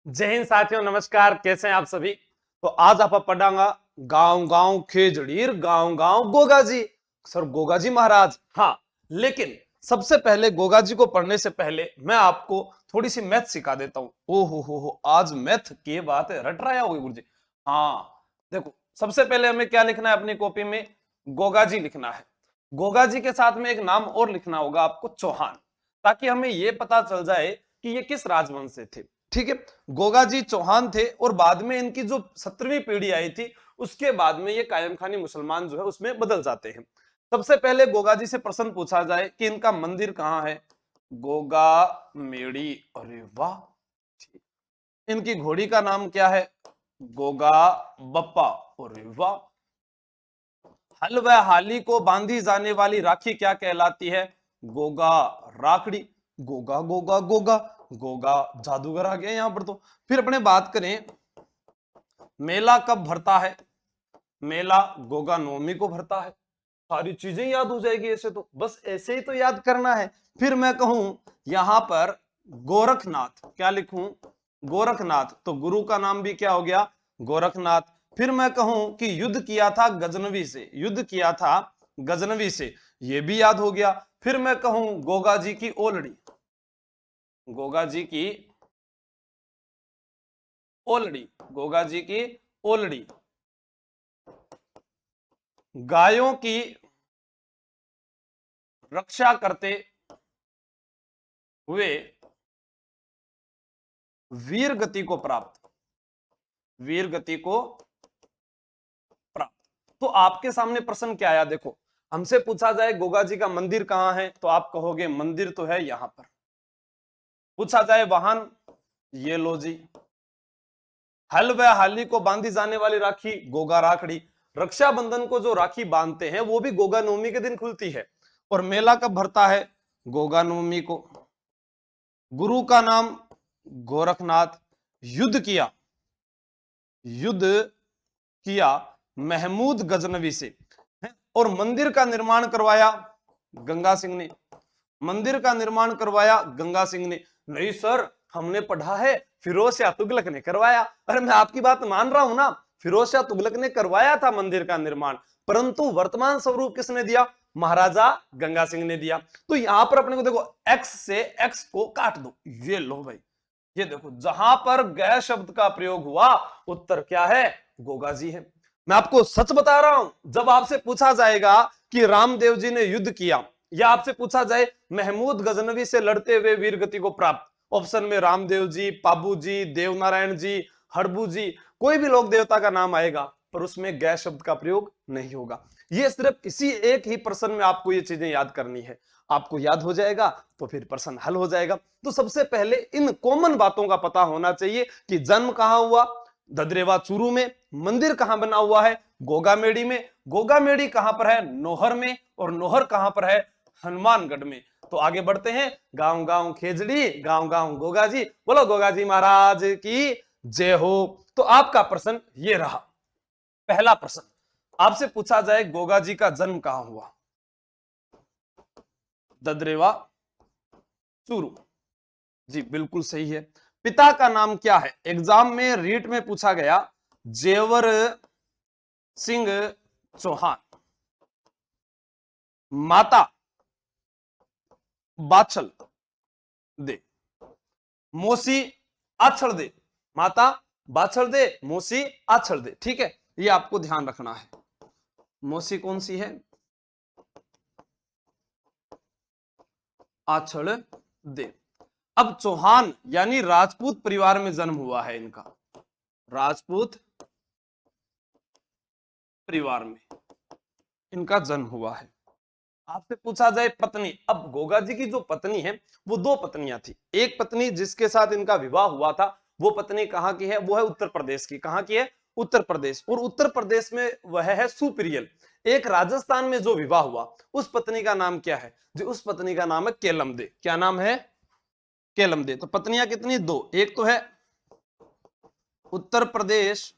जय हिंद साथियों, नमस्कार। कैसे हैं आप सभी। तो आज आप पढ़ांगा गांव गांव खेजड़ीर गांव गांव गोगा जी। सर गोगा जी महाराज, हाँ। लेकिन सबसे पहले गोगा जी को पढ़ने से पहले मैं आपको थोड़ी सी मैथ सिखा देता हूँ। हो आज मैथ की बात है, रट रहा होगी गुरुजी। हाँ देखो, सबसे पहले हमें क्या लिखना है अपनी कॉपी में, गोगा जी लिखना है। गोगा जी के साथ में एक नाम और लिखना होगा आपको, चौहान, ताकि हमें यह पता चल जाए कि ये किस राजवंश से थे। ठीक है, गोगा जी चौहान थे और बाद में इनकी जो 17वीं पीढ़ी आई थी उसके बाद में ये कायम खानी मुसलमान जो है उसमें बदल जाते हैं। सबसे पहले गोगा जी से प्रश्न पूछा जाए कि इनका मंदिर कहाँ है। गोगा मेड़ी, अरे वाह। इनकी घोड़ी का नाम क्या है। गोगा बप्पा, अरे वाह। हल व हाली को बांधी जाने वाली राखी क्या कहलाती है। गोगा राखड़ी। गोगा गोगा गोगा गोगा, जादूगर आ गया यहां पर तो। फिर अपने बात करें, मेला कब भरता है। मेला गोगा नवमी को भरता है। सारी चीजें याद हो जाएगी ऐसे, तो बस ऐसे ही तो याद करना है। फिर मैं कहूं यहां पर गोरखनाथ, क्या लिखूं, गोरखनाथ, तो गुरु का नाम भी क्या हो गया, गोरखनाथ। फिर मैं कहूं कि युद्ध किया था गजनवी से, युद्ध किया था गजनवी से, ये भी याद हो गया। फिर मैं कहूं गोगा जी की ओलड़ी, गोगा जी की ओलड़ी, गोगा जी की ओलड़ी, गायों की रक्षा करते हुए वीर गति को प्राप्त, वीर गति को प्राप्त। तो आपके सामने प्रश्न क्या आया, देखो हमसे पूछा जाए गोगा जी का मंदिर कहां है, तो आप कहोगे मंदिर तो है यहां पर। पूछा जाए वाहन, ये लो जी। हल व हाली को बांधी जाने वाली राखी, गोगा राखड़ी। रक्षाबंधन को जो राखी बांधते हैं वो भी गोगा नवमी के दिन खुलती है। और मेला कब भरता है, गोगा नवमी को। गुरु का नाम गोरखनाथ। युद्ध किया, युद्ध किया महमूद गजनवी से। और मंदिर का निर्माण करवाया गंगा सिंह ने, मंदिर का निर्माण करवाया गंगा सिंह ने। नहीं सर, हमने पढ़ा है फिरोज शाह तुगलक ने करवाया। अरे मैं आपकी बात मान रहा हूं ना, फिरोज शाह तुगलक ने करवाया था मंदिर का निर्माण, परंतु वर्तमान स्वरूप किसने दिया, महाराजा गंगा सिंह ने दिया। तो यहां पर अपने को देखो, एक्स से एक्स को काट दो, ये लो भाई, ये देखो जहां पर गै शब्द का प्रयोग हुआ उत्तर क्या है, गोगा जी है। मैं आपको सच बता रहा हूं, जब आपसे पूछा जाएगा कि रामदेव जी ने युद्ध किया, या आपसे पूछा जाए महमूद गजनवी से लड़ते हुए वीर गति को प्राप्त, ऑप्शन में रामदेव जी, पाबू जी, देवनारायण जी, हड़बू जी, कोई भी लोक देवता का नाम आएगा, पर उसमें गै शब्द का प्रयोग नहीं होगा। ये सिर्फ किसी एक ही प्रश्न में आपको ये चीजें याद करनी है। आपको याद हो जाएगा तो फिर प्रश्न हल हो जाएगा। तो सबसे पहले इन कॉमन बातों का पता होना चाहिए कि जन्म कहां हुआ, ददरेवा चूरू में। मंदिर कहां बना हुआ है, गोगामेड़ी में। गोगामेड़ी कहां पर है, नोहर में। और नोहर कहां पर है, हनुमानगढ़ में। तो आगे बढ़ते हैं, गांव गांव खेजड़ी गांव गांव गोगा जी, बोलो गोगा जी महाराज की जय हो। तो आपका प्रश्न ये रहा, पहला प्रश्न आपसे पूछा जाए गोगा जी का जन्म कहां हुआ, ददरेवा चूरू, जी बिल्कुल सही है। पिता का नाम क्या है, एग्जाम में रीट में पूछा गया, जेवर सिंह चौहान। माता बाछल दे, मोसी आछड़ दे, माता बाछड़ दे, मोसी आछड़ दे। ठीक है, ये आपको ध्यान रखना है। मोसी कौन सी है, आछड़ दे। अब चौहान यानी राजपूत परिवार में जन्म हुआ है इनका, राजपूत परिवार में इनका जन्म हुआ है। आपसे पूछा जाए पत्नी, अब गोगा जी की जो पत्नी है वो दो पत्नियां थी। एक पत्नी जिसके साथ इनका विवाह हुआ था, वो पत्नी कहां की है, वो है उत्तर प्रदेश की। कहां की है, उत्तर प्रदेश। और उत्तर प्रदेश में वह है सुप्रियल। एक राजस्थान में जो विवाह हुआ उस पत्नी का नाम क्या है, जो उस पत्नी का नाम है केलमदे। क्या नाम है, केलमदे। तो पत्नियां कितनी, दो। एक तो है उत्तर प्रदेश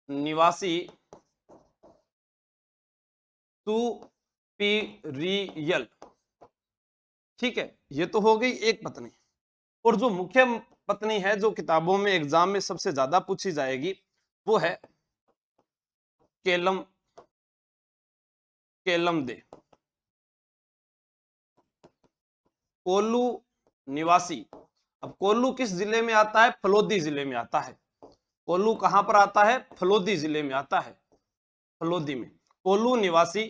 निवासी सुपीरियल, ठीक है, ये तो हो गई एक पत्नी। और जो मुख्य पत्नी है, जो किताबों में एग्जाम में सबसे ज्यादा पूछी जाएगी, वो है केलम केलम दे। कोल्लू निवासी। अब कोल्लू किस जिले में आता है? फलोदी जिले में आता है। कोल्लू कहां पर आता है? फलोदी जिले में आता है, फलोदी में। कोल्लू निवासी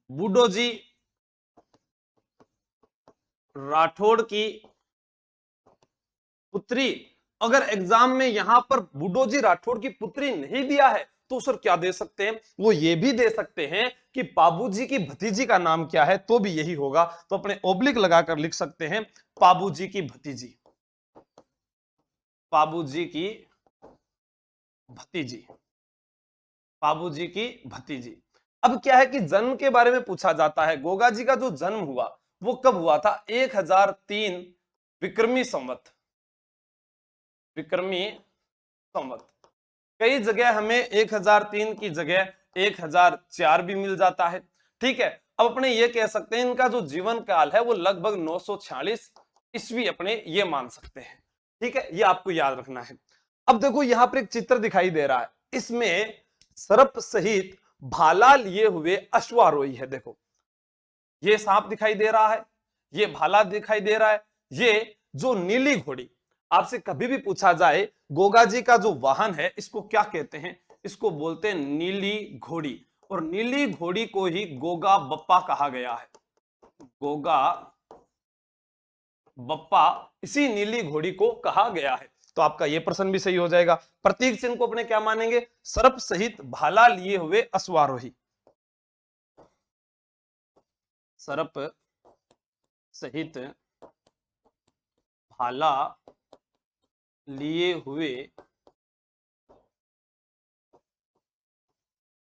बूडोजी राठौड़ की पुत्री। अगर एग्जाम में यहां पर बूडोजी राठौड़ की पुत्री नहीं दिया है तो सर क्या दे सकते हैं? वो ये भी दे सकते हैं कि पाबूजी की भतीजी का नाम क्या है, तो भी यही होगा। तो अपने ओब्लिक लगाकर लिख सकते हैं पाबूजी की भतीजी, पाबूजी की भतीजी, पाबूजी की भतीजी। अब क्या है कि जन्म के बारे में पूछा जाता है। गोगा जी का जो जन्म हुआ वो कब हुआ था? 1003 विक्रमी संवत, विक्रमी संवत। कई जगह हमें 1003 की जगह 1004 भी मिल जाता है। ठीक है, अब अपने ये कह सकते हैं इनका जो जीवन काल है वो लगभग 946 ईस्वी अपने ये मान सकते हैं। ठीक है, ये आपको याद रखना है। अब देखो यहां पर एक चित्र दिखाई दे रहा है, इसमें सर्प सहित भाला लिए हुए अश्वारोही है। देखो ये सांप दिखाई दे रहा है, ये भाला दिखाई दे रहा है, ये जो नीली घोड़ी। आपसे कभी भी पूछा जाए गोगा जी का जो वाहन है इसको क्या कहते हैं? इसको बोलते हैं नीली घोड़ी। और नीली घोड़ी को ही गोगा बप्पा कहा गया है। गोगा बप्पा इसी नीली घोड़ी को कहा गया है। तो आपका यह प्रश्न भी सही हो जाएगा। प्रतीक चिन्ह को अपने क्या मानेंगे? सर्प सहित भाला लिए हुए अश्वारोही, सर्प सहित भाला लिए हुए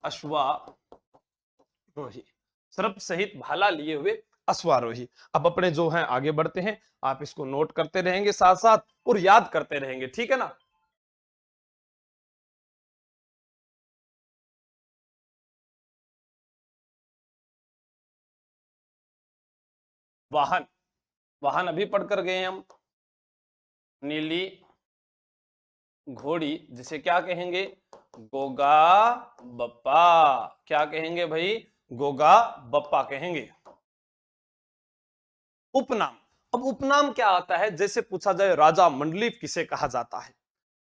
अश्वारोही, सर्प सहित भाला लिए हुए अश्वारोही। अब अपने जो हैं आगे बढ़ते हैं, आप इसको नोट करते रहेंगे साथ साथ और याद करते रहेंगे, ठीक है ना। वाहन, वाहन अभी पढ़कर गए हम। नीली घोड़ी जिसे क्या कहेंगे? गोगा बप्पा। क्या कहेंगे भाई? गोगा बप्पा कहेंगे। उपनाम। अब उपनाम क्या आता है? जैसे पूछा जाए राजा मंडलीक किसे कहा जाता है,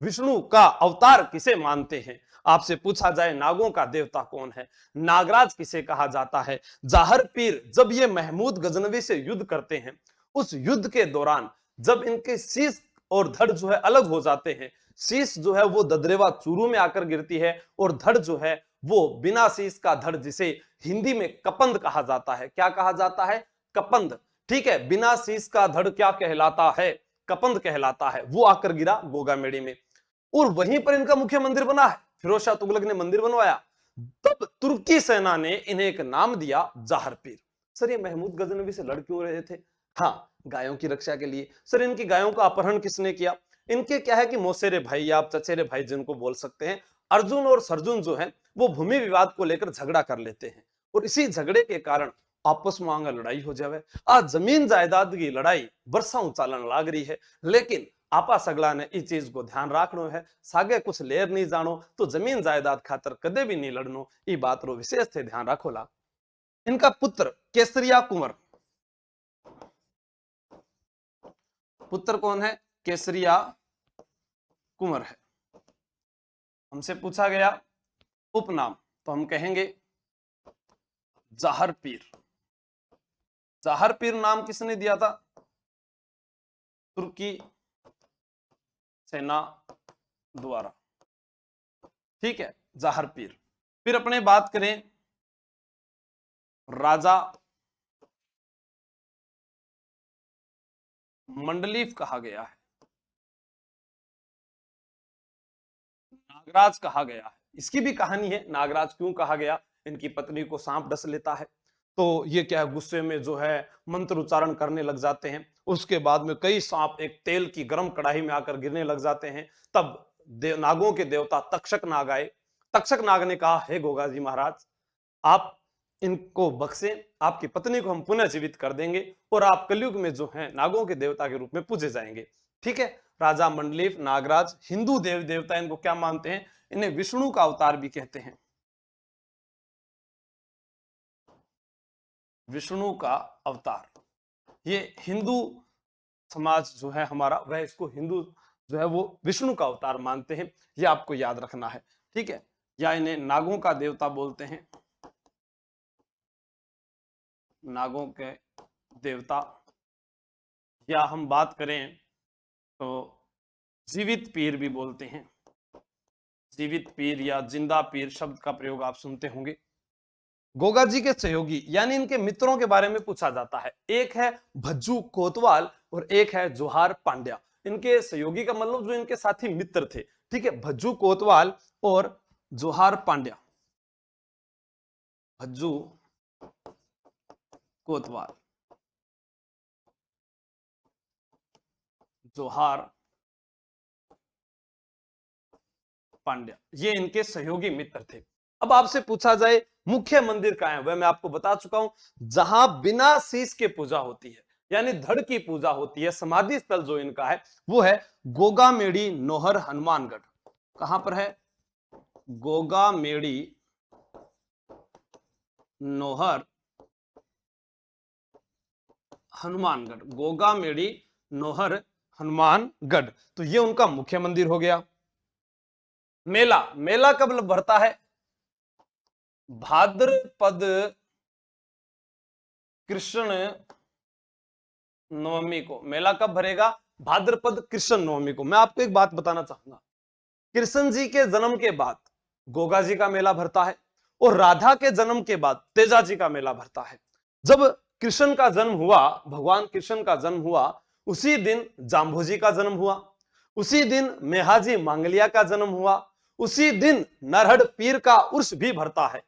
विष्णु का अवतार किसे मानते हैं, आपसे पूछा जाए नागों का देवता कौन है, नागराज किसे कहा जाता है, जाहर पीर जब ये महमूद गजनवी से युद्ध करते हैं उस युद्ध के दौरान जब इनके शीश और धड़ जो है अलग हो जाते हैं, शीश जो है वो ददरेवा चूरू में आकर गिरती है और धड़ जो है वो बिना शीश का धड़, जिसे हिंदी में कपंद कहा जाता है। क्या कहा जाता है? कपंद। ठीक है, बिना शीश का धड़ क्या कहलाता है? कपंद कहलाता है। वो आकर गिरा गोगामेड़ी में और वहीं पर इनका मुख्य मंदिर बना है। फिरोज शाह तुगलक ने मंदिर बनवाया। तब तुर्की सेना ने इन्हें एक नाम दिया जाहर पीर। सर ये महमूद गजनवी से लड़ क्यों रहे थे? हाँ, गायों की रक्षा के लिए। सर इनकी गायों का अपहरण किसने किया? इनके क्या है कि मौसेरे भाई या आप चचेरे भाई जिनको बोल सकते हैं, अर्जुन और सरजुन जो है वो भूमि विवाद को लेकर झगड़ा कर लेते हैं और इसी झगड़े के कारण आपस में आंगा लड़ाई हो जावे। आज जमीन जायदाद की लड़ाई बरसाऊ चालन लाग रही है, लेकिन आपा सगला ने इस चीज को ध्यान रखनो है। सागे कुछ लेर नहीं जानो तो जमीन जायदाद खातर कदे भी नहीं लड़नो, ई बात रो विशेष थे ध्यान रखोला। इनका पुत्र केसरिया कुंवर, पुत्र कौन है? केसरिया कुंवर है। हमसे पूछा गया उपनाम तो हम कहेंगे जाहर पीर। जाहर पीर नाम किसने दिया था? तुर्की सेना द्वारा। ठीक है, जाहर पीर। फिर अपने बात करें राजा मंडलीफ कहा गया है, नागराज कहा गया है। इसकी भी कहानी है, नागराज क्यों कहा गया? इनकी पत्नी को सांप डस लेता है तो ये क्या है, गुस्से में जो है मंत्र उच्चारण करने लग जाते हैं। उसके बाद में कई सांप एक तेल की गर्म कढ़ाई में आकर गिरने लग जाते हैं। तब नागों के देवता तक्षक नाग आए। तक्षक नाग ने कहा, हे गोगा जी महाराज, आप इनको बख्शे, आपकी पत्नी को हम पुनः जीवित कर देंगे और आप कलयुग में जो है नागों के देवता के रूप में पूजे जाएंगे। ठीक है। राजा मंडलीक, नागराज, हिंदू देव देवता इनको क्या मानते हैं? इन्हें विष्णु का अवतार भी कहते हैं। विष्णु का अवतार, ये हिंदू समाज जो है हमारा, वह इसको हिंदू जो है वो विष्णु का अवतार मानते हैं। ये आपको याद रखना है। ठीक है। या इन्हें नागों का देवता बोलते हैं, नागों के देवता। या हम बात करें तो जीवित पीर भी बोलते हैं। जीवित पीर या जिंदा पीर शब्द का प्रयोग आप सुनते होंगे। गोगा जी के सहयोगी यानी इनके मित्रों के बारे में पूछा जाता है। एक है भज्जू कोतवाल और एक है जोहार पांड्या। इनके सहयोगी का मतलब जो इनके साथी मित्र थे। ठीक है। भज्जू कोतवाल और जोहार पांड्या। भज्जू कोतवाल, जोहार पांड्या, ये इनके सहयोगी मित्र थे। अब आपसे पूछा जाए मुख्य मंदिर कहाँ है, वह मैं आपको बता चुका हूं, जहां बिना शीश के पूजा होती है, यानी धड़ की पूजा होती है। समाधि स्थल जो इनका है वो है गोगामेड़ी नोहर हनुमानगढ़। कहां पर है? गोगामेड़ी नोहर हनुमानगढ़। गोगामेड़ी नोहर हनुमानगढ़, तो ये उनका मुख्य मंदिर हो गया। मेला, मेला कब भरता है? भाद्रपद कृष्ण नवमी को। मेला कब भरेगा? भाद्रपद कृष्ण नवमी को। मैं आपको एक बात बताना चाहूंगा, कृष्ण जी के जन्म के बाद गोगा जी का मेला भरता है और राधा के जन्म के बाद तेजा जी का मेला भरता है। जब कृष्ण का जन्म हुआ, भगवान कृष्ण का जन्म हुआ, उसी दिन जाम्भोजी का जन्म हुआ, उसी दिन मेहाजी मांगलिया का जन्म हुआ, उसी दिन नरहड़ पीर का उर्स भी भरता है।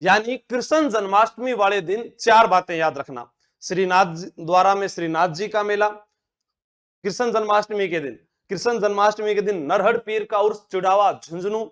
यानी कृष्ण जन्माष्टमी वाले दिन चार बातें याद रखना। श्रीनाथ द्वारा में श्रीनाथ जी का मेला कृष्ण जन्माष्टमी के दिन, कृष्ण जन्माष्टमी के दिन नरहड़ पीर का उर्स चुड़ावा झुंझुनू,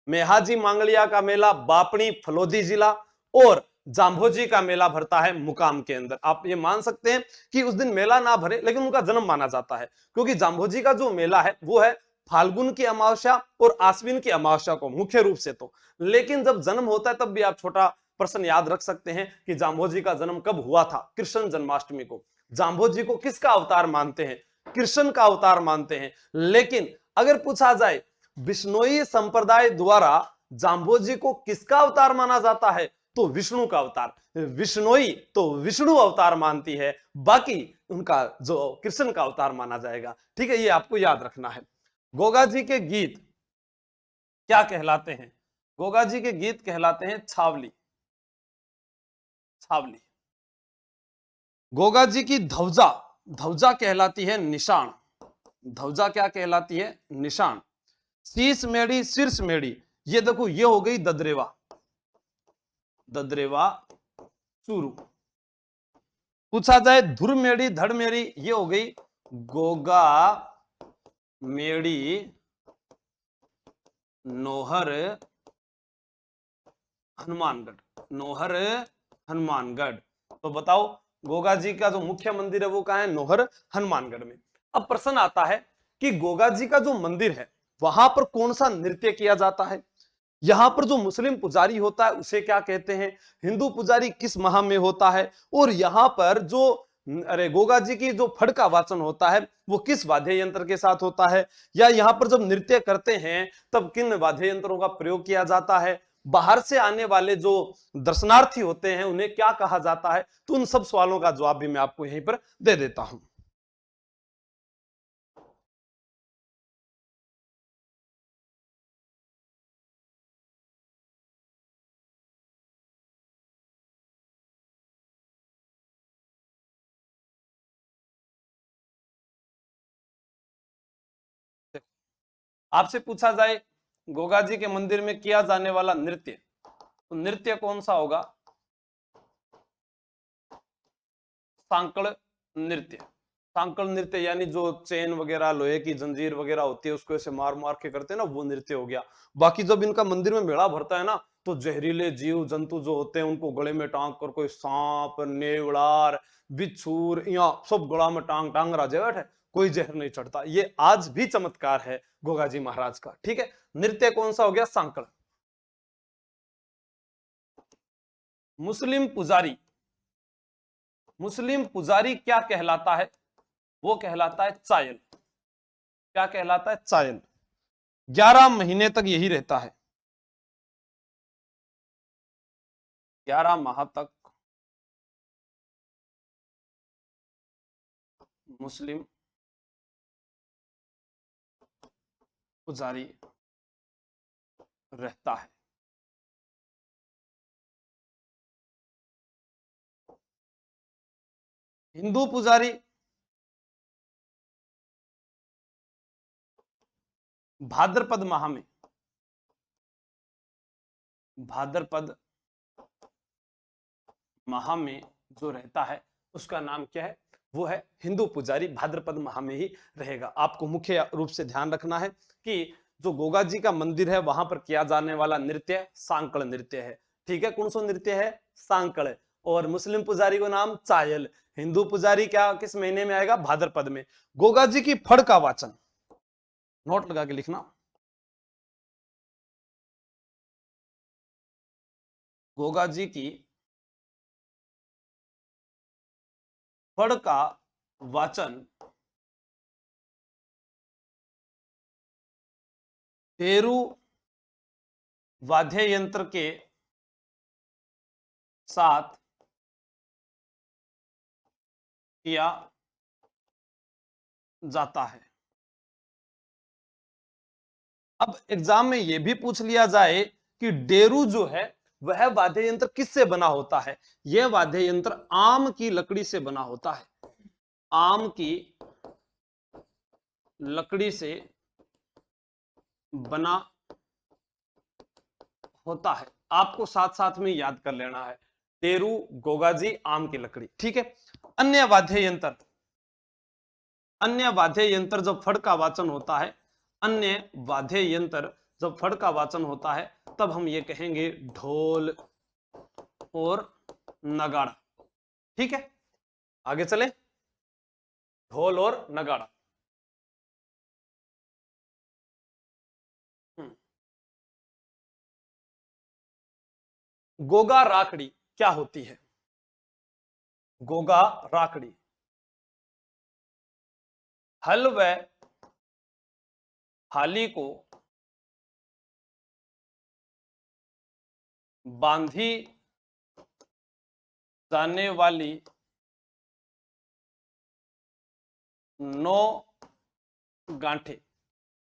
मेहाजी मांगलिया का मेला बापणी फलोदी जिला, और जाम्भोजी का मेला भरता है मुकाम के अंदर। आप ये मान सकते हैं कि उस दिन मेला ना भरे लेकिन उनका जन्म माना जाता है, क्योंकि जाम्भोजी का जो मेला है वो है फाल्गुन की अमावस्या और आश्विन की अमावस्या को मुख्य रूप से तो, लेकिन जब जन्म होता है तब भी आप छोटा प्रश्न याद रख सकते हैं कि जाम्भोजी का जन्म कब हुआ था? कृष्ण जन्माष्टमी को। जाम्भोजी को किसका अवतार मानते हैं? कृष्ण का अवतार मानते हैं। लेकिन अगर पूछा जाए बिश्नोई संप्रदाय द्वारा जाम्भोजी को किसका अवतार माना जाता है, तो विष्णु का अवतार। विष्णोई तो विष्णु अवतार मानती है, बाकी उनका जो कृष्ण का अवतार माना जाएगा। ठीक है, ये आपको याद रखना है। गोगा जी के गीत क्या कहलाते हैं? गोगा जी के गीत कहलाते हैं छावली। छावली। गोगा जी की ध्वजा, ध्वजा कहलाती है निशान। ध्वजा क्या कहलाती है? निशान। शीश मेढ़ी, शीर्ष मेढ़ी, ये देखो ये हो गई ददरेवा, ददरेवा चूरू। पूछा जाए धुर मेढ़ी, धड़ मेढ़ी, ये हो गई गोगा मेढ़ी नोहर हनुमानगढ़। नोहर हनुमानगढ़। तो बताओ गोगा जी का जो मुख्य मंदिर है वो कहाँ है? नोहर हनुमानगढ़ में। अब प्रश्न आता है कि गोगा जी का जो मंदिर है वहां पर कौन सा नृत्य किया जाता है? यहां पर जो मुस्लिम पुजारी होता है उसे क्या कहते हैं? हिंदू पुजारी किस माह में होता है? और यहां पर जो गोगा जी की जो फड़ का वाचन होता है वो किस वाद्य यंत्र के साथ होता है? या यहाँ पर जब नृत्य करते हैं तब किन वाद्य यंत्रों का प्रयोग किया जाता है? बाहर से आने वाले जो दर्शनार्थी होते हैं उन्हें क्या कहा जाता है? तो उन सब सवालों का जवाब भी मैं आपको यहीं पर दे देता हूं। आपसे पूछा जाए गोगा जी के मंदिर में किया जाने वाला नृत्य, तो नृत्य कौन सा होगा? सांकड़ नृत्य। सांकड़ नृत्य यानी जो चेन वगैरह लोहे की जंजीर वगैरह होती है उसको ऐसे मार मार के करते हैं ना, वो नृत्य हो गया। बाकी जब इनका मंदिर में मेला भरता है ना तो जहरीले जीव जंतु जो होते हैं उनको गले में टांग कर, कोई सांप, नेवलार, बिच्छूर, या सब गला में टांग टांग राजा बैठे, कोई जहर नहीं चढ़ता। ये आज भी चमत्कार है गोगाजी महाराज का। ठीक है, नृत्य कौन सा हो गया? सांकड़। मुस्लिम पुजारी, मुस्लिम पुजारी क्या कहलाता है? वो कहलाता है चायल। क्या कहलाता है? चायल। 11 महीने तक यही रहता है, 11 माह तक मुस्लिम पुजारी रहता है। हिंदू पुजारी भाद्रपद माह में, भाद्रपद माह में जो रहता है उसका नाम क्या है? वो है हिंदू पुजारी, भाद्रपद माह में ही रहेगा। आपको मुख्य रूप से ध्यान रखना है कि जो गोगा जी का मंदिर है वहां पर किया जाने वाला नृत्य सांकड़ नृत्य है। ठीक है, कौन सा नृत्य है? सांकड़। और मुस्लिम पुजारी को नाम चायल। हिंदू पुजारी क्या किस महीने में आएगा? भाद्रपद में। गोगा जी की फड़ का वाचन नोट लगा के लिखना। गोगा जी की फड़ का वाचन पेरू वाद्य यंत्र के साथ किया जाता है। अब एग्जाम में यह भी पूछ लिया जाए कि डेरू जो है वह वाद्य यंत्र किससे बना होता है? यह वाद्य यंत्र आम की लकड़ी से बना होता है। आम की लकड़ी से बना होता है। आपको साथ साथ में याद कर लेना है, टेरू, गोगाजी, आम की लकड़ी। ठीक है, अन्य वाद्य यंत्र, अन्य वाद्य यंत्र जब फड़ का वाचन होता है, अन्य वाद्य यंत्र जब फड़ का वाचन होता है तब हम ये कहेंगे ढोल और नगाड़ा। ठीक है, आगे चले, ढोल और नगाड़ा। गोगा राखड़ी क्या होती है? गोगा राखड़ी हल व हाली को बांधी जाने वाली 9 गांठे,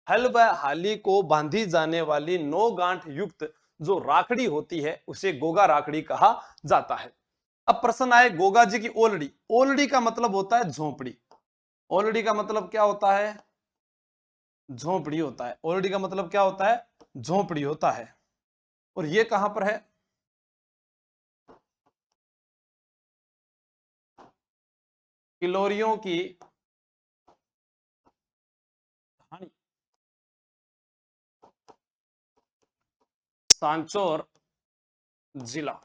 हल व हाली को बांधी जाने वाली 9 गांठ युक्त जो राखड़ी होती है उसे गोगा राखड़ी कहा जाता है। अब प्रश्न आए गोगा जी की ओलड़ी। ओलड़ी का मतलब होता है झोपड़ी। ओलड़ी का मतलब क्या होता है? झोपड़ी होता है। ओलड़ी का मतलब क्या होता है? झोपड़ी होता है। और ये कहां पर है? किलोरियों की ढाणी, सांचौर जिला।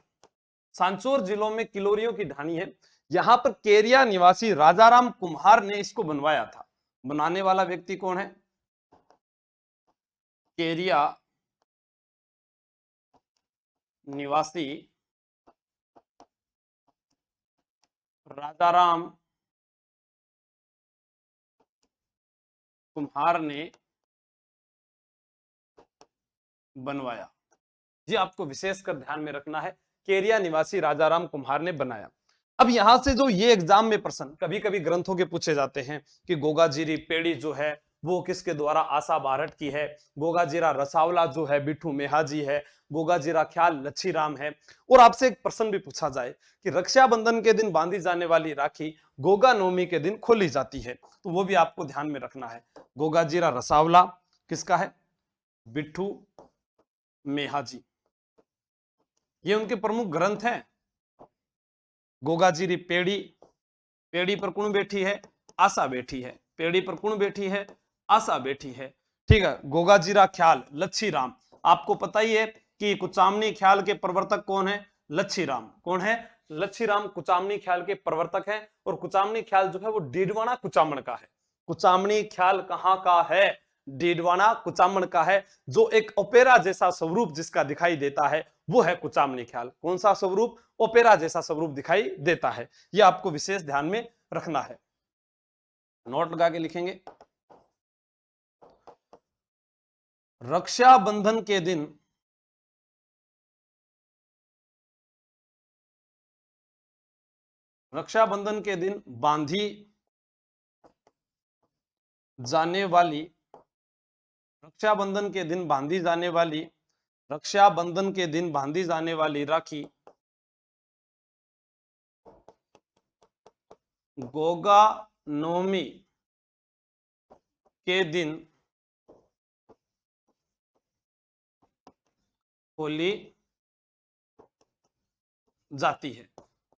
सांचौर जिलों में किलोरियों की ढाणी है। यहां पर केरिया निवासी राजाराम कुम्हार ने इसको बनवाया था। बनाने वाला व्यक्ति कौन है? केरिया निवासी राजाराम कुम्हार ने बनवाया। जी, आपको विशेषकर ध्यान में रखना है, केरिया निवासी राजाराम कुम्हार ने बनाया। अब यहां से जो ये एग्जाम में प्रश्न कभी कभी ग्रंथों के पूछे जाते हैं कि गोगाजीरी पेड़ी जो है वो किसके द्वारा आशा बारट की है, गोगाजीरा रसावला जो है बिट्ठू मेहाजी है, गोगाजीरा ख्याल लच्छीराम है। और आपसे एक प्रश्न भी पूछा जाए कि रक्षाबंधन के दिन बांधी जाने वाली राखी गोगा नवमी के दिन खोली जाती है, तो वो भी आपको ध्यान में रखना है। गोगाजीरा रसावला किसका है? बिट्ठू मेहाजी। ये उनके प्रमुख ग्रंथ हैं। गोगाजीरी पेड़ी, पेड़ी पर कौन बैठी है? आशा बैठी है। पेड़ी पर कौन बैठी है? आशा बैठी है। ठीक है, गोगाजीरा ख्याल लच्छीराम, आपको पता ही है कि कुचामनी ख्याल के प्रवर्तक कौन है? लच्छीराम। कौन है? लच्छीराम कुचामनी ख्याल के प्रवर्तक है। और कुचामनी ख्याल जो है वो डीडवाना कुचामन का है। कुचामनी ख्याल कहां का है? डीडवाना कुचामन का है। जो एक ओपेरा जैसा स्वरूप जिसका दिखाई देता है वो है कुचामनी ख्याल। कौन सा स्वरूप? ओपेरा जैसा स्वरूप दिखाई देता है। यह आपको विशेष ध्यान में रखना है, नोट लगा के लिखेंगे। रक्षाबंधन के दिन बांधी जाने वाली रक्षाबंधन के दिन बांधी जाने वाली रक्षाबंधन के दिन बांधी जाने वाली राखी गोगा नवमी के दिन खोली जाती है।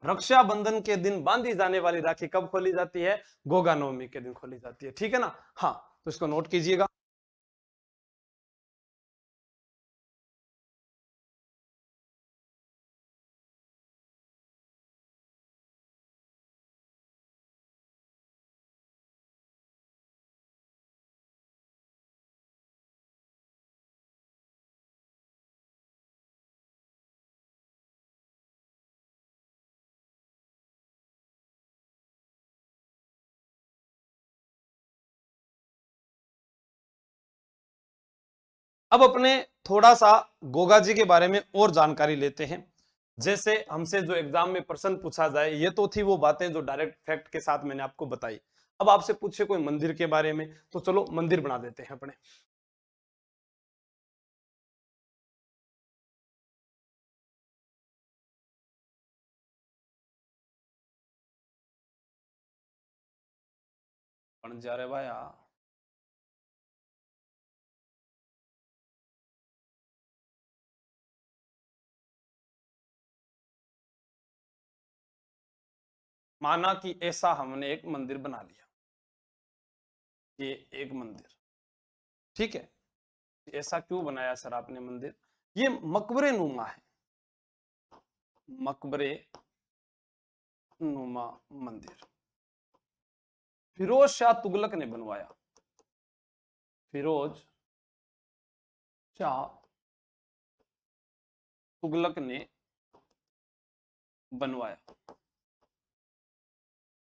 रक्षाबंधन के दिन बांधी जाने वाली राखी कब खोली जाती है? गोगा नवमी के दिन खोली जाती है। ठीक है ना? हाँ, तो इसको नोट कीजिएगा। अब अपने थोड़ा सा गोगा जी के बारे में और जानकारी लेते हैं। जैसे हमसे जो एग्जाम में प्रश्न पूछा जाए, ये तो थी वो बातें जो डायरेक्ट फैक्ट के साथ मैंने आपको बताई। अब आपसे पूछे कोई मंदिर के बारे में, तो चलो मंदिर बना देते हैं अपने। बन जा रहे भाई। माना कि ऐसा हमने एक मंदिर बना लिया, ये एक मंदिर, ठीक है। ऐसा क्यों बनाया सर आपने मंदिर? ये मकबरे नुमा है, मकबरे नुमा मंदिर फिरोज शाह तुगलक ने बनवाया। फिरोज शाह तुगलक ने बनवाया,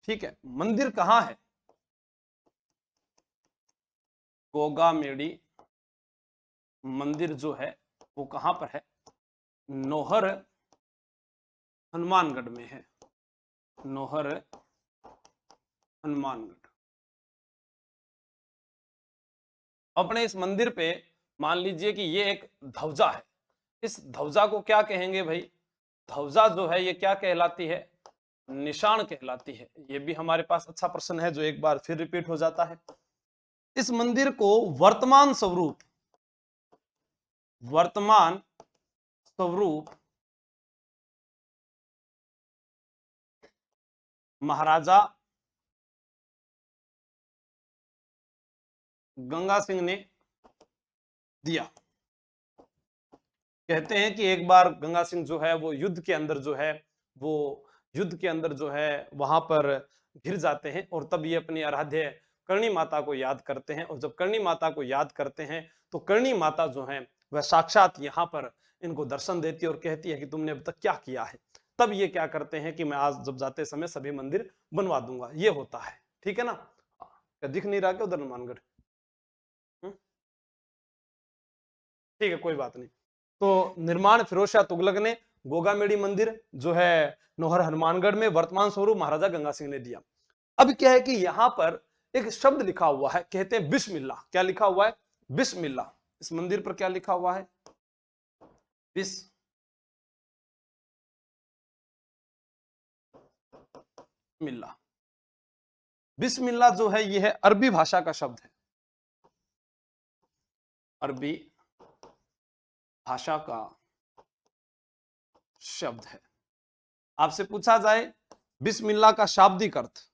ठीक है। मंदिर कहां है? गोगा मेड़ी मंदिर जो है वो कहां पर है? नोहर हनुमानगढ़ में है। नोहर हनुमानगढ़। अपने इस मंदिर पे मान लीजिए कि ये एक ध्वजा है। इस ध्वजा को क्या कहेंगे भाई? ध्वजा जो है ये क्या कहलाती है? निशान कहलाती है। ये भी हमारे पास अच्छा प्रश्न है जो एक बार फिर रिपीट हो जाता है। इस मंदिर को वर्तमान स्वरूप महाराजा गंगा सिंह ने दिया। कहते हैं कि एक बार गंगा सिंह जो है वो युद्ध के अंदर जो है वहां पर घिर जाते हैं, और तब ये अपनी आराध्य करणी माता को याद करते हैं। और जब करणी माता को याद करते हैं तो करणी माता जो है वह साक्षात यहाँ पर इनको दर्शन देती है और कहती है कि तुमने अब तक क्या किया है। तब ये क्या करते हैं कि मैं आज जब जाते समय सभी मंदिर बनवा दूंगा। ये होता है, ठीक है ना? क्या दिख नहीं रहा क्या उधर हनुमानगढ़? ठीक है, कोई बात नहीं। तो निर्माण फिरोज शाह तुगलक ने गोगामेड़ी मंदिर जो है नोहर हनुमानगढ़ में वर्तमान स्वरूप महाराजा गंगा सिंह ने दिया। अब क्या है कि यहां पर एक शब्द लिखा हुआ है, कहते हैं बिस्मिल्लाह। क्या लिखा हुआ है? बिस्मिल्लाह। इस मंदिर पर क्या लिखा हुआ है? बिस्मिल्लाह। बिस्मिल्लाह जो है यह है अरबी भाषा का शब्द है, अरबी भाषा का शब्द है। आपसे पूछा जाए बिस्मिल्लाह का शाब्दिक अर्थ,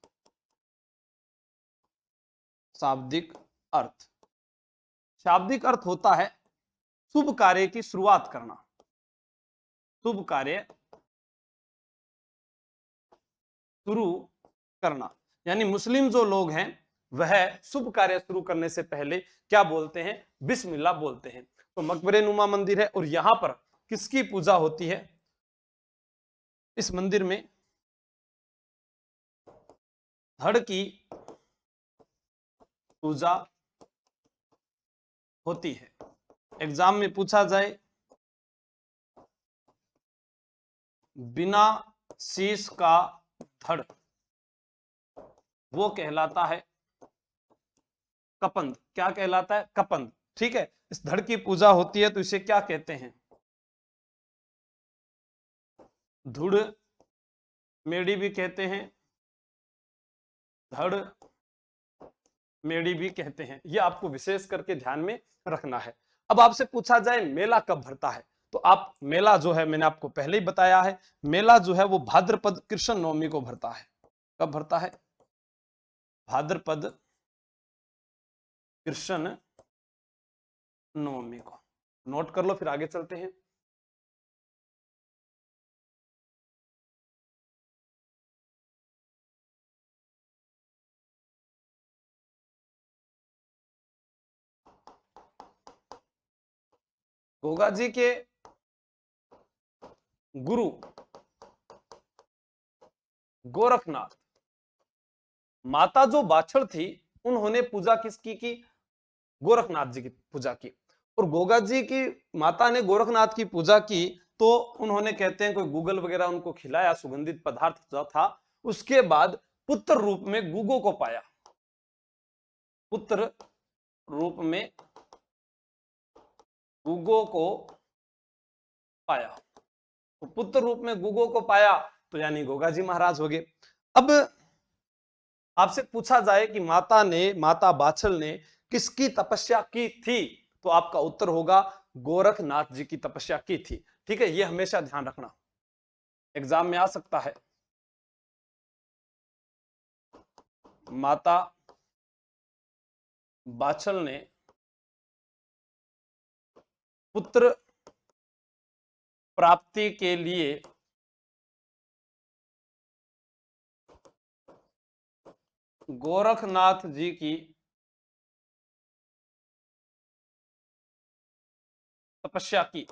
शाब्दिक अर्थ होता है शुभ कार्य की शुरुआत करना, शुभ कार्य शुरू करना। यानी मुस्लिम जो लोग हैं वह शुभ कार्य शुरू करने से पहले क्या बोलते हैं, बिस्मिल्लाह बोलते हैं। तो मकबरे नुमा मंदिर है और यहां पर किसकी पूजा होती है, इस मंदिर में धड़ की पूजा होती है। एग्जाम में पूछा जाए बिना शीश का धड़, वो कहलाता है कपंद। क्या कहलाता है, कपंद। ठीक है, इस धड़ की पूजा होती है तो इसे क्या कहते हैं, धुड़ मेड़ी भी कहते हैं, धड़ मेड़ी भी कहते हैं। ये आपको विशेष करके ध्यान में रखना है। अब आपसे पूछा जाए मेला कब भरता है, तो आप मेला जो है मैंने आपको पहले ही बताया है, मेला जो है वो भाद्रपद कृष्ण नवमी को भरता है। कब भरता है, भाद्रपद कृष्ण नवमी को। नोट कर लो, फिर आगे चलते हैं। गोगा जी के गुरु गोरखनाथ, माता जो बाछड़ थी उन्होंने पूजा किसकी की, गोरखनाथ जी की पूजा की। और गोगा जी की माता ने गोरखनाथ की पूजा की तो उन्होंने कहते हैं कोई गूगल वगैरह उनको खिलाया, सुगंधित पदार्थ जो था। उसके बाद पुत्र रूप में गुगो को पाया, पुत्र रूप में गुगो को पाया। तो पुत्र रूप में गुगो को पाया तो यानी गोगा जी महाराज हो गए। अब आपसे पूछा जाए कि माता बाछल ने किसकी तपस्या की थी, तो आपका उत्तर होगा गोरखनाथ जी की तपस्या की थी। ठीक है, ये हमेशा ध्यान रखना, एग्जाम में आ सकता है। माता बाछल ने पुत्र प्राप्ति के लिए गोरखनाथ जी की तपस्या की,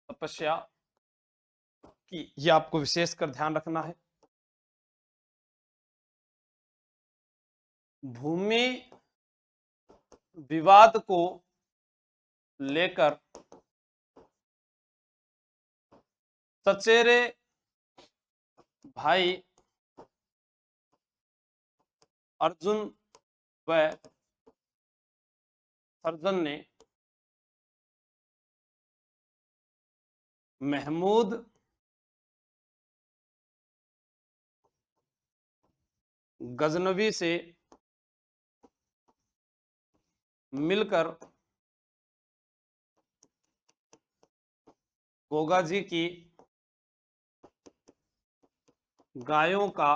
तपस्या की। ये आपको विशेष कर ध्यान रखना है। भूमि विवाद को लेकर सचेरे भाई अर्जुन व सर्जन ने महमूद गजनवी से मिलकर गोगा जी की गायों का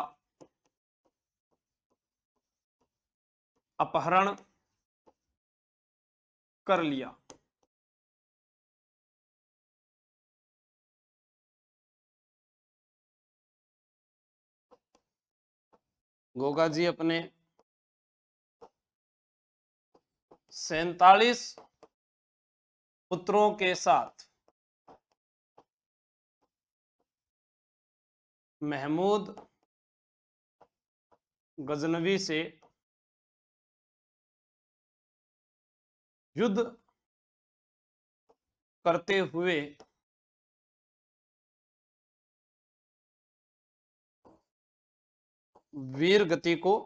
अपहरण कर लिया। गोगा जी अपने 47 पुत्रों के साथ महमूद गजनवी से युद्ध करते हुए वीर गति को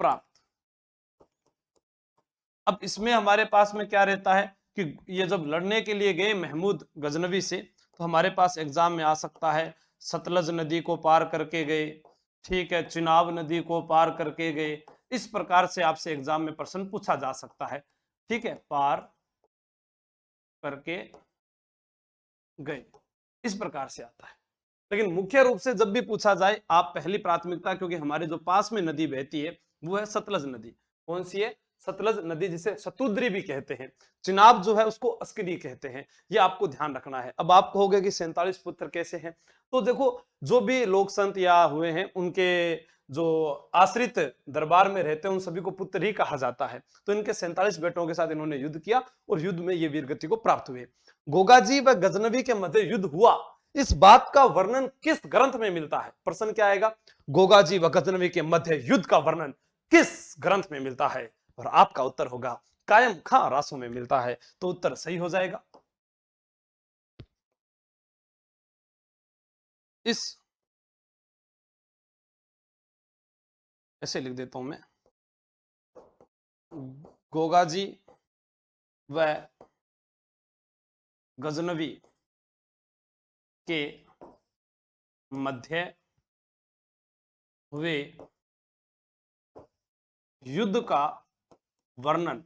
प्राप्त। अब इसमें हमारे पास में क्या रहता है कि ये जब लड़ने के लिए गए महमूद गजनवी से, तो हमारे पास एग्जाम में आ सकता है सतलज नदी को पार करके गए, ठीक है, चिनाब नदी को पार करके गए। इस प्रकार से आपसे एग्जाम में प्रश्न पूछा जा सकता है। ठीक है, पार करके गए, इस प्रकार से आता है। लेकिन मुख्य रूप से जब भी पूछा जाए, आप पहली प्राथमिकता, क्योंकि हमारे जो पास में नदी बहती है वो है सतलज नदी। कौन सी है, सतलज नदी जिसे शतुद्री भी कहते हैं, चिनाब जो है उसको अस्किरी कहते हैं, ये आपको ध्यान रखना है। अब आप कहोगे कि 47 पुत्र कैसे हैं, तो देखो जो भी लोक संत या हुए हैं उनके जो आश्रित दरबार में रहते हैं उन सभी को पुत्र ही कहा जाता है। तो इनके 47 बेटों के साथ इन्होंने युद्ध किया और युद्ध में ये वीरगति को प्राप्त हुए। गोगाजी व गजनवी के मध्य युद्ध हुआ, इस बात का वर्णन किस ग्रंथ में मिलता है? प्रश्न क्या आएगा? गोगाजी व गजनवी के मध्य युद्ध का वर्णन किस ग्रंथ में मिलता है? और आपका उत्तर होगा कायम खां रासों में मिलता है। तो उत्तर सही हो जाएगा। इस ऐसे लिख देता हूं मैं, गोगाजी व गजनवी के मध्य हुए युद्ध का वर्णन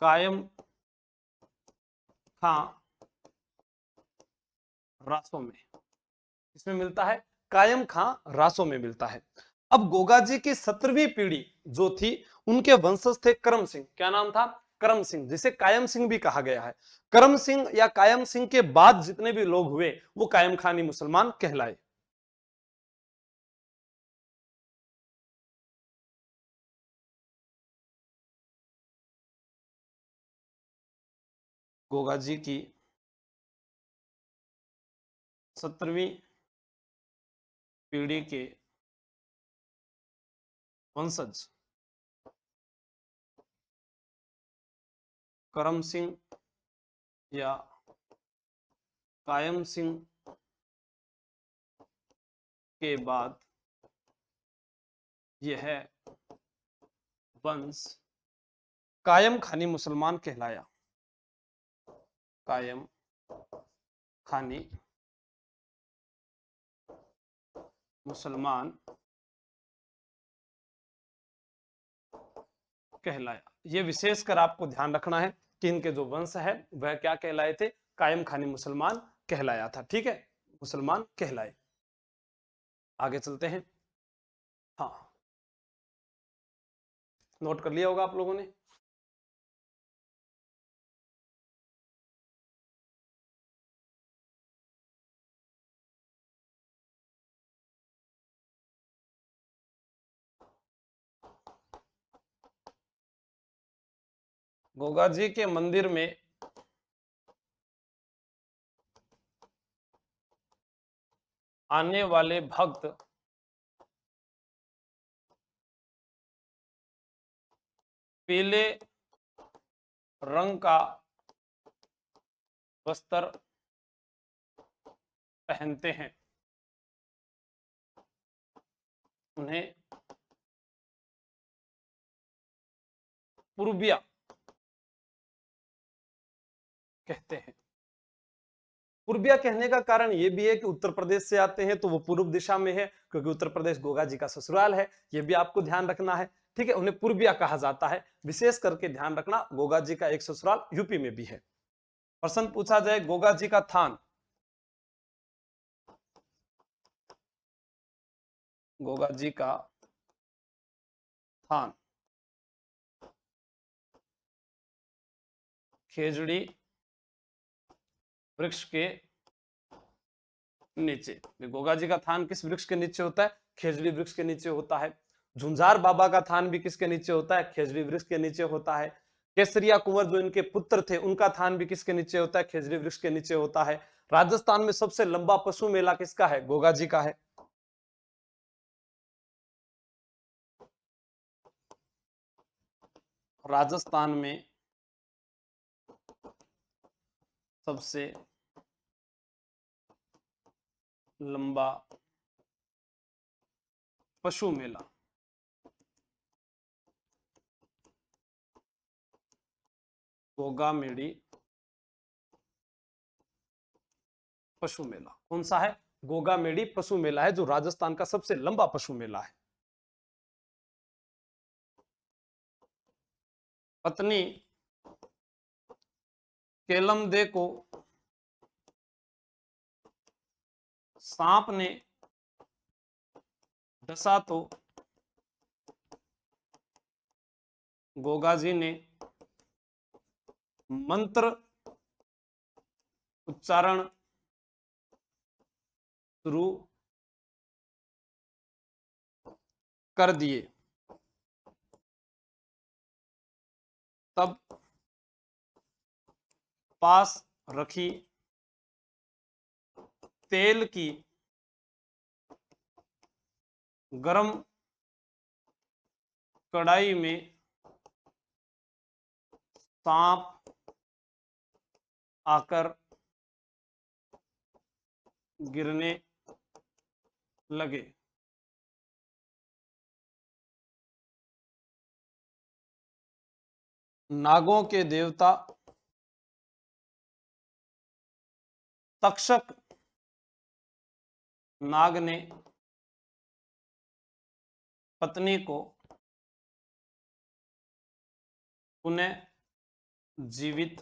कायम खां रासों में, इसमें मिलता है कायम खां रासों में मिलता है। अब गोगाजी की 17वीं पीढ़ी जो थी उनके वंशज थे करम सिंह। क्या नाम था? करम सिंह, जिसे कायम सिंह भी कहा गया है। करम सिंह या कायम सिंह के बाद जितने भी लोग हुए वो कायम खानी मुसलमान कहलाए। गोगाजी की 17वीं पीढ़ी के वंशज करम सिंह या कायम सिंह के बाद यह वंश कायम खानी मुसलमान कहलाया। कायम खानी मुसलमान कहलाया। यह विशेषकर आपको ध्यान रखना है कि इनके जो वंश है वह क्या कहलाए थे? कायम खानी मुसलमान कहलाया था। ठीक है, मुसलमान कहलाए। आगे चलते हैं। हाँ, नोट कर लिया होगा आप लोगों ने। गोगा जी के मंदिर में आने वाले भक्त पीले रंग का वस्त्र पहनते हैं। उन्हें पूर्बिया कहते हैं। पूर्बिया कहने का कारण यह भी है कि उत्तर प्रदेश से आते हैं तो वो पूर्व दिशा में है, क्योंकि उत्तर प्रदेश गोगा जी का ससुराल है। यह भी आपको ध्यान रखना है। ठीक है, उन्हें पूर्बिया कहा जाता है। विशेष करके ध्यान रखना, गोगा जी का एक ससुराल यूपी में भी है। प्रश्न पूछा जाए गोगा जी का थान, गोगा जी का थान खेजड़ी वृक्ष के नीचे। गोगा जी का थान किस वृक्ष के नीचे होता है? खेजड़ी वृक्ष के नीचे होता है। झुंझार बाबा का थान भी किसके नीचे होता है? खेजड़ी वृक्ष के नीचे होता है। केसरिया कुंवर जो इनके पुत्र थे उनका थान भी किसके नीचे होता है? खेजड़ी वृक्ष के नीचे होता है। राजस्थान में सबसे लंबा पशु मेला किसका है? गोगा जी का है। राजस्थान में सबसे लंबा पशु मेला गोगा मेड़ी पशु मेला कौन सा है? गोगा मेड़ी पशु मेला है, जो राजस्थान का सबसे लंबा पशु मेला है। पत्नी केलम दे को सांप ने दशा तो गोगा जी ने मंत्र उच्चारण शुरू कर दिए, तब पास रखी तेल की गरम कढ़ाई में सांप आकर गिरने लगे। नागों के देवता तक्षक नाग ने पत्नी को पुनः जीवित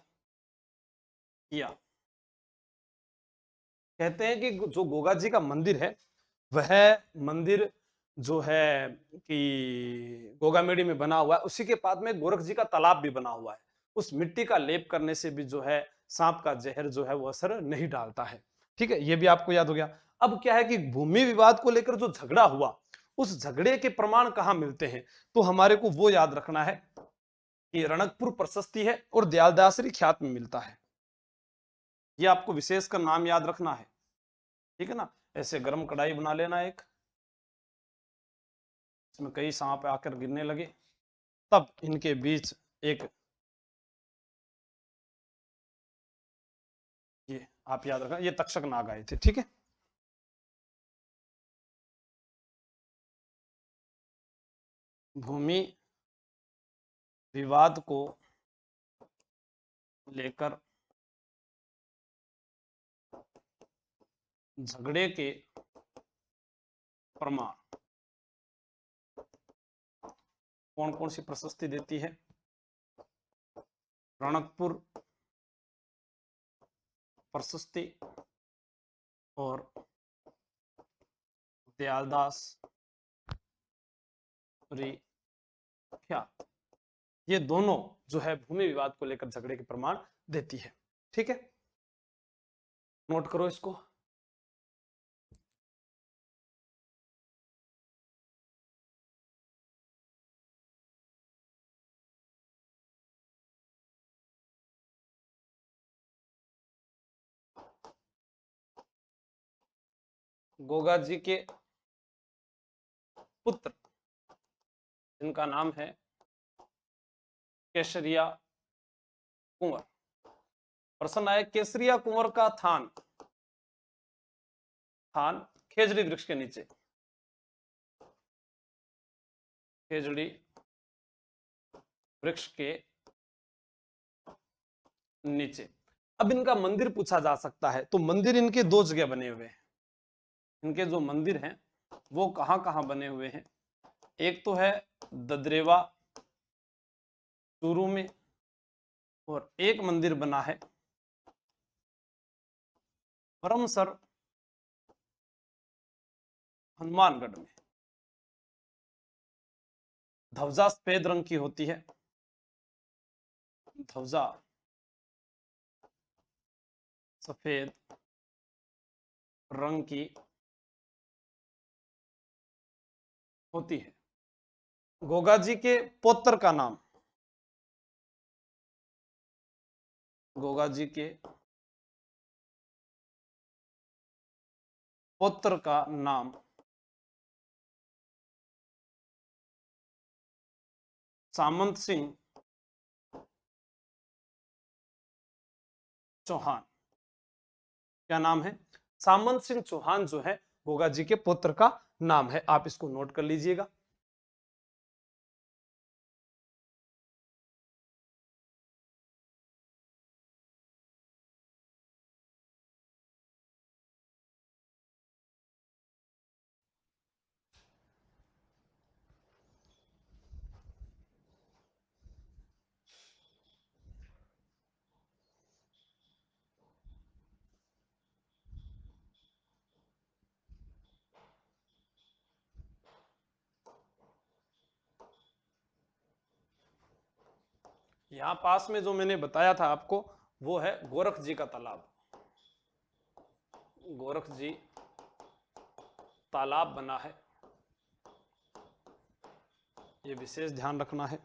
किया। कहते हैं कि जो गोगा जी का मंदिर है, वह मंदिर जो है कि गोगामेड़ी में बना हुआ है, उसी के पास में गोरख जी का तालाब भी बना हुआ है। उस मिट्टी का लेप करने से भी जो है सांप का जहर जो है वो असर नहीं डालता है। ठीक है, ये भी आपको याद हो गया। अब क्या है कि भूमि विवाद को लेकर जो झगड़ा हुआ, उस झगड़े के प्रमाण कहां मिलते हैं, तो हमारे को वो याद रखना है कि रणकपुर प्रशस्ति है और दयालदासरी ख्यात में मिलता है। ये आपको विशेष का नाम याद रखना है, ठीक है ना। ऐसे गरम कढ़ाई बना लेना एक, इसमें कई सांप आकर गिरने लगे, तब इनके बीच एक, ये आप याद रखना, ये तक्षक नाग आए थे। ठीक है, भूमि विवाद को लेकर झगड़े के प्रमाण कौन कौन सी प्रशस्ति देती है? रणकपुर प्रशस्ति और दयालदास ख्यात, ये दोनों जो है भूमि विवाद को लेकर झगड़े के प्रमाण देती है। ठीक है, नोट करो इसको। गोगा जी के पुत्र, जिनका नाम है केसरिया कुंवर। प्रश्न आए, केसरिया कुंवर का थान, थान खेजड़ी वृक्ष के नीचे, खेजड़ी वृक्ष के नीचे। अब इनका मंदिर पूछा जा सकता है, तो मंदिर इनके दो जगह बने हुए हैं। इनके जो मंदिर हैं वो कहां कहां बने हुए हैं? एक तो है ददरेवा चूरू में, और एक मंदिर बना है परमसर हनुमानगढ़ में। ध्वजा सफेद रंग की होती है, ध्वजा सफेद रंग की होती है। गोगा जी के पौत्र का नाम, गोगा जी के पुत्र का नाम सामंत सिंह चौहान। क्या नाम है? सामंत सिंह चौहान जो है गोगा जी के पुत्र का नाम है। आप इसको नोट कर लीजिएगा। यहां पास में जो मैंने बताया था आपको वो है गोरख जी का तालाब। गोरख जी तालाब बना है, ये विशेष ध्यान रखना है।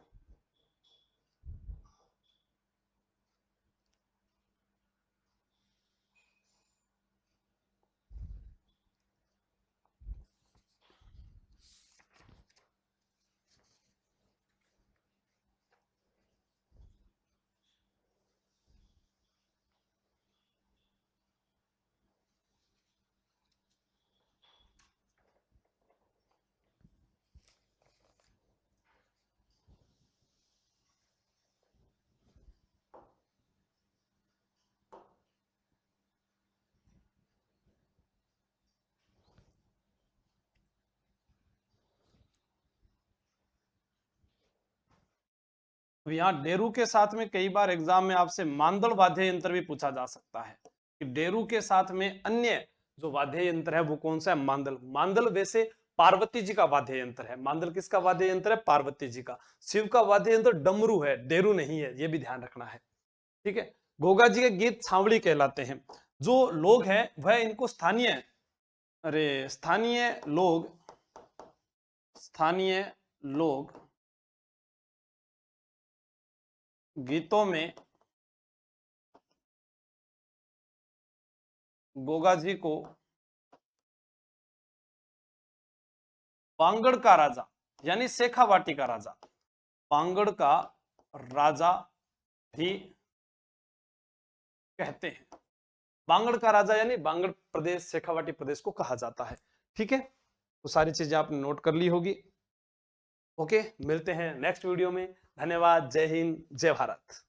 अब यहाँ डेरू के साथ में कई बार एग्जाम में आपसे मांदल वाद्य यंत्र भी पूछा जा सकता है कि डेरू के साथ में अन्य जो वाद्य यंत्र है वो कौन सा है? मांदल। मांदल वैसे पार्वती जी का वाद्य यंत्र है। मांदल किसका वाद्य यंत्र है? पार्वती जी का। शिव का वाद्य यंत्र डमरू है, डेरू नहीं है, ये भी ध्यान रखना है। ठीक है। गोगा जी के गीत छावड़ी कहलाते हैं। जो लोग हैं वह इनको स्थानीय लोग गीतों में गोगा जी को पांगड़ का राजा यानी शेखावाटी का राजा, पांगड़ का राजा भी कहते हैं। बांगड़ का राजा यानी बांगड़ प्रदेश, शेखावाटी प्रदेश को कहा जाता है। ठीक है, तो सारी चीजें आपने नोट कर ली होगी। ओके, मिलते हैं नेक्स्ट वीडियो में। धन्यवाद। जय हिंद, जय भारत।